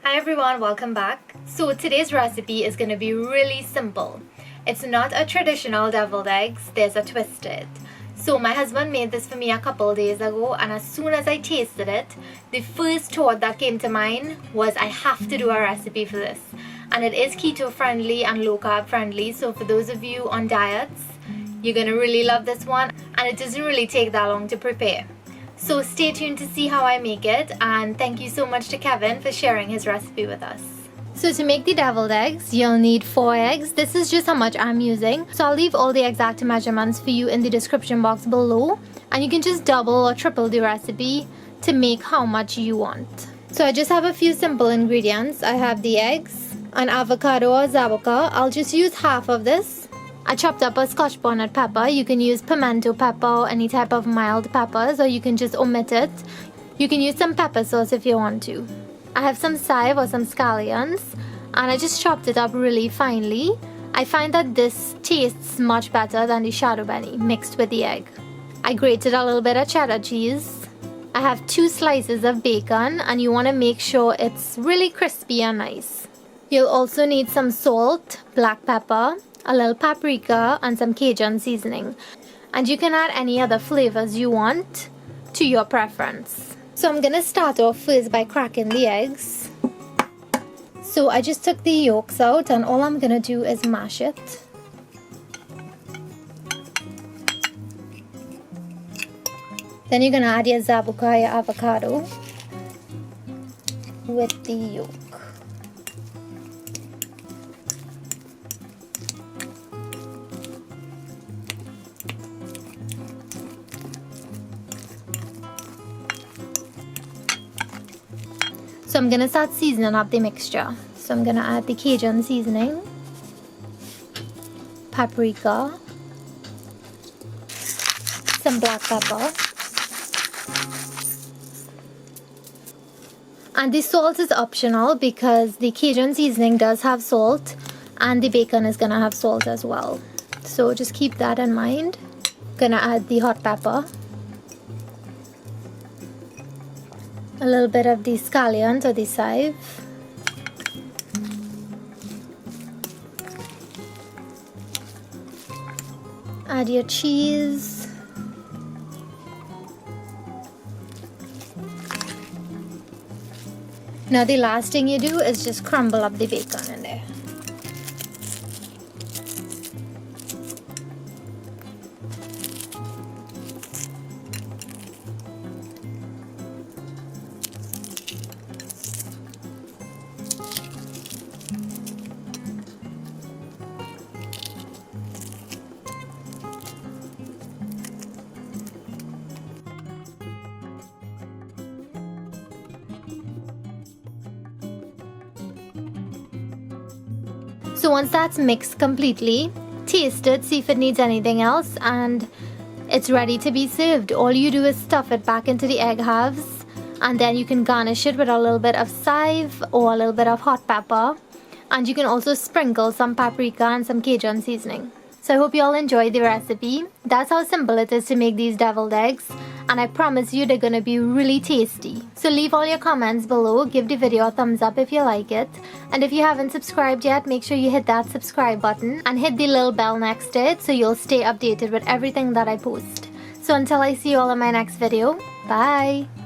Hi everyone, welcome back. So today's recipe is going to be really simple. It's not a traditional deviled eggs, there's a twist to it. So my husband made this for me a couple days ago, and as soon as I tasted it, the first thought that came to mind was I have to do a recipe for this. And it is keto friendly and low carb friendly, so for those of you on diets, you're going to really love this one, and it doesn't really take that long to prepare. So stay tuned to see how I make it, and thank you so much to Kevin for sharing his recipe with us. So to make the deviled eggs, you'll need 4 eggs. This is just how much I'm using. So I'll leave all the exact measurements for you in the description box below, and you can just double or triple the recipe to make how much you want. So I just have a few simple ingredients. I have the eggs, an avocado or Zaboca. I'll just use half of this. I chopped up a Scotch bonnet pepper. You can use pimento pepper or any type of mild peppers, or you can just omit it. You can use some pepper sauce if you want to. I have some Chive or some Scallions, and I just chopped it up really finely. I find that this tastes much better than the shadow benny mixed with the egg. I grated a little bit of cheddar cheese. I have 2 slices of bacon, and you want to make sure it's really crispy and nice. You'll also need some salt, black pepper, a little paprika, and some Cajun seasoning. And you can add any other flavors you want to your preference. So I'm gonna start off first by cracking the eggs. So I just took the yolks out, and all I'm gonna do is mash it. Then you're gonna add your Zaboca, your avocado with the yolk. So I'm going to start seasoning up the mixture. So I'm going to add the Cajun seasoning, paprika, some black pepper, and the salt is optional because the Cajun seasoning does have salt and the bacon is going to have salt as well. So just keep that in mind. Going to add the hot pepper, a little bit of the scallions or the chive, add your cheese, now the last thing you do is just crumble up the bacon in there. So once that's mixed completely, taste it, see if it needs anything else, and it's ready to be served. All you do is stuff it back into the egg halves, and then you can garnish it with a little bit of chive or a little bit of hot pepper, and you can also sprinkle some paprika and some Cajun seasoning. So I hope you all enjoyed the recipe. That's how simple it is to make these deviled eggs, and I promise you they're gonna be really tasty. So leave all your comments below, give the video a thumbs up if you like it, and if you haven't subscribed yet, make sure you hit that subscribe button and hit the little bell next to it so you'll stay updated with everything that I post. So until I see you all in my next video, bye!